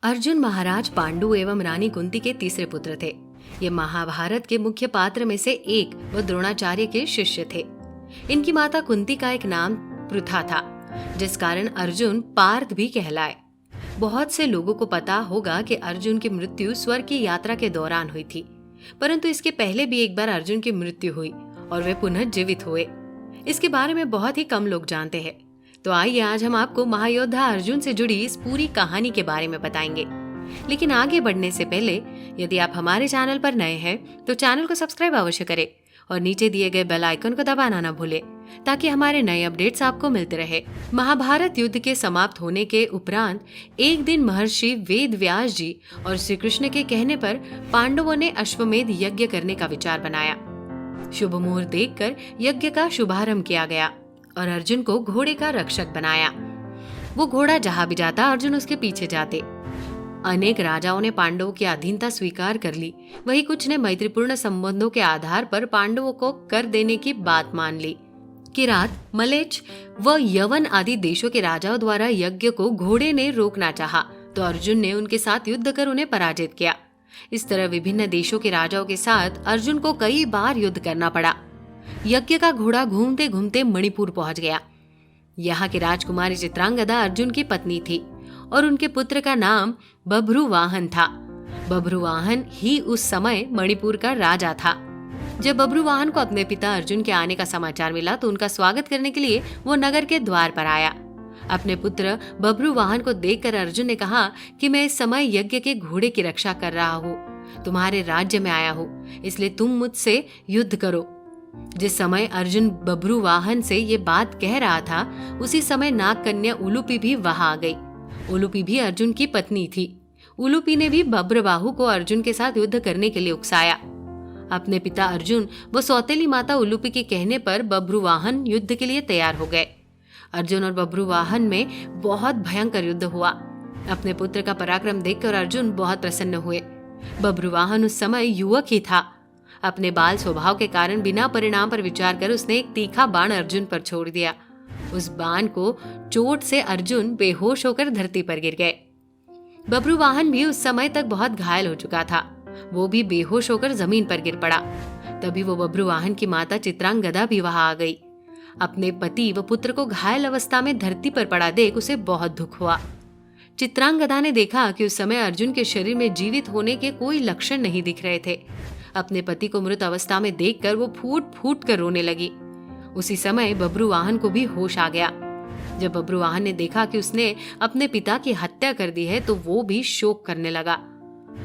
अर्जुन महाराज पांडु एवं रानी कुंती के तीसरे पुत्र थे। ये महाभारत के मुख्य पात्र में से एक व द्रोणाचार्य के शिष्य थे। इनकी माता कुंती का एक नाम पृथा था, जिस कारण अर्जुन पार्थ भी कहलाए। बहुत से लोगों को पता होगा कि अर्जुन की मृत्यु स्वर्ग की यात्रा के दौरान हुई थी, परंतु इसके पहले भी एक बार अर्जुन की मृत्यु हुई और वे पुनः जीवित हुए। इसके बारे में बहुत ही कम लोग जानते हैं। तो आइए आज हम आपको महायोद्धा अर्जुन से जुड़ी इस पूरी कहानी के बारे में बताएंगे। लेकिन आगे बढ़ने से पहले यदि आप हमारे चैनल पर नए हैं तो चैनल को सब्सक्राइब अवश्य करें और नीचे दिए गए बेल आइकन को दबाना न भूलें, ताकि हमारे नए अपडेट्स आपको मिलते रहे। महाभारत युद्ध के समाप्त होने के उपरांत एक दिन महर्षि वेद व्यास जी और श्री कृष्ण के कहने पर पांडवों ने अश्वमेध यज्ञ करने का विचार बनाया। शुभ मुहूर्त देखकर यज्ञ का शुभारंभ किया गया और अर्जुन को घोड़े का रक्षक बनाया। वो घोड़ा जहां भी जाता अर्जुन उसके पीछे जाते। अनेक राजाओं ने पांडवों की अधीनता स्वीकार कर ली, वही कुछ ने मैत्रीपूर्ण संबंधों के आधार पर पांडवों को कर देने की बात मान ली। किरात, मलेच्छ व यवन आदि देशों के राजाओं द्वारा यज्ञ को घोड़े ने रोकना चाहा, तो अर्जुन ने उनके साथ युद्ध कर उन्हें पराजित किया। इस तरह विभिन्न देशों के राजाओं के साथ अर्जुन को कई बार युद्ध करना पड़ा। यज्ञ का घोड़ा घूमते घूमते मणिपुर पहुंच गया। यहाँ की राजकुमारी चित्रांगदा अर्जुन की पत्नी थी और उनके पुत्र का नाम बभ्रुवाहन था। बभ्रुवाहन ही उस समय मणिपुर का राजा था। जब बभ्रुवाहन को अपने पिता अर्जुन के आने का समाचार मिला तो उनका स्वागत करने के लिए वो नगर के द्वार पर आया। अपने पुत्र बभ्रुवाहन को देखकर अर्जुन ने कहा कि मैं इस समय यज्ञ के घोड़े की रक्षा कर रहा हूँ, तुम्हारे राज्य में आया हूँ, इसलिए तुम मुझसे युद्ध करो। जिस समय अर्जुन बभ्रुवाहन से ये बात कह रहा था, उसी समय नाग कन्या उलूपी भी वहां आ गई। उलूपी भी अर्जुन की पत्नी थी। उलूपी ने भी बभ्रबाहु को अर्जुन के साथ युद्ध करने के लिए उकसाया। अपने पिता अर्जुन व सौतेली माता उलूपी के कहने पर बभ्रुवाहन युद्ध के लिए तैयार हो गए। अर्जुन और बभ्रुवाहन में बहुत भयंकर युद्ध हुआ। अपने पुत्र का पराक्रम देखकर अर्जुन बहुत प्रसन्न हुए। बभ्रुवाहन उस समय युवक ही था। अपने बाल स्वभाव के कारण बिना परिणाम पर विचार कर उसने एक तीखा बाण अर्जुन पर छोड़ दिया। उस बाण को चोट से अर्जुन बेहोश होकर धरती पर गिर गए। बभ्रुवाहन भी उस समय तक बहुत घायल हो चुका था। वो भी बेहोश होकर जमीन पर गिर पड़ा। तभी वो बभ्रुवाहन की माता चित्रांगदा भी वहां आ गई। अपने पति व पुत्र को घायल अवस्था में धरती पर पड़ा देख उसे बहुत दुख हुआ। चित्रांगदा ने देखा कि उस समय अर्जुन के शरीर में जीवित होने के कोई लक्षण नहीं दिख रहे थे। अपने पति को मृत अवस्था में देखकर वो फूट फूट कर रोने लगी। उसी समय बभ्रुवाहन को भी होश आ गया। जब बभ्रुवाहन ने देखा कि उसने अपने पिता की हत्या कर दी है तो वो भी शोक करने लगा।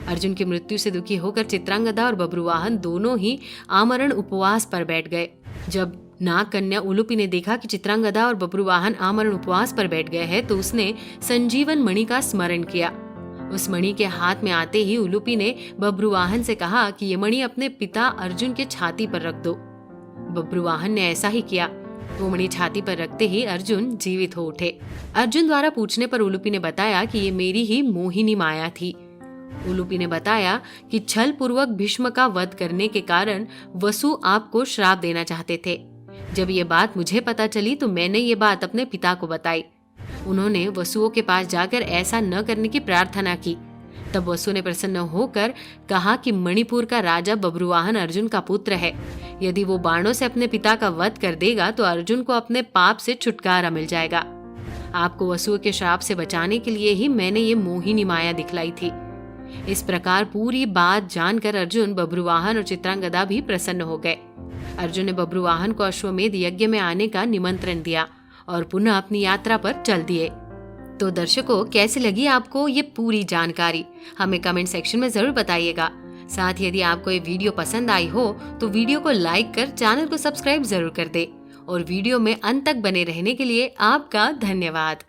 अर्जुन की मृत्यु से दुखी होकर चित्रांगदा और बभ्रुवाहन दोनों ही आमरण उपवास पर बैठ गए। जब नाग कन्या उलूपी ने देखा कि चित्रांगदा और बभ्रुवाहन आमरण उपवास पर बैठ गए हैं तो उसने संजीवन मणि का स्मरण किया। उस मणि के हाथ में आते ही उलूपी ने बभ्रुवाहन से कहा कि ये मणि अपने पिता अर्जुन के छाती पर रख दो। बभ्रुवाहन ने ऐसा ही किया। वो मणि छाती पर रखते ही अर्जुन जीवित हो उठे। अर्जुन द्वारा पूछने पर उलूपी ने बताया कि ये मेरी ही मोहिनी माया थी। उलूपी ने बताया कि छल पूर्वक भीष्म का वध करने के कारण वसु आपको श्राप देना चाहते थे। जब ये बात मुझे पता चली तो मैंने ये बात अपने पिता को बताई। उन्होंने वसुओं के पास जाकर ऐसा न करने की प्रार्थना की। तब वसु ने प्रसन्न होकर कहा कि मणिपुर का राजा बभ्रुवाहन अर्जुन का पुत्र है। यदि वो बाणों से अपने पिता का वध कर देगा तो अर्जुन को अपने पाप से छुटकारा मिल जाएगा। आपको वसुओं के श्राप से बचाने के लिए ही मैंने ये मोहिनी माया दिखलाई थी। इस प्रकार पूरी बात जानकर अर्जुन, बभ्रुवाहन और चित्रांगदा भी प्रसन्न हो गए। अर्जुन ने बभ्रुवाहन को अश्वमेध यज्ञ में आने का निमंत्रण दिया और पुनः अपनी यात्रा पर चल दिए। तो दर्शकों, कैसी लगी आपको ये पूरी जानकारी? हमें कमेंट सेक्शन में जरूर बताइएगा। साथ ही यदि आपको ये वीडियो पसंद आई हो तो वीडियो को लाइक कर चैनल को सब्सक्राइब जरूर कर दे और वीडियो में अंत तक बने रहने के लिए आपका धन्यवाद।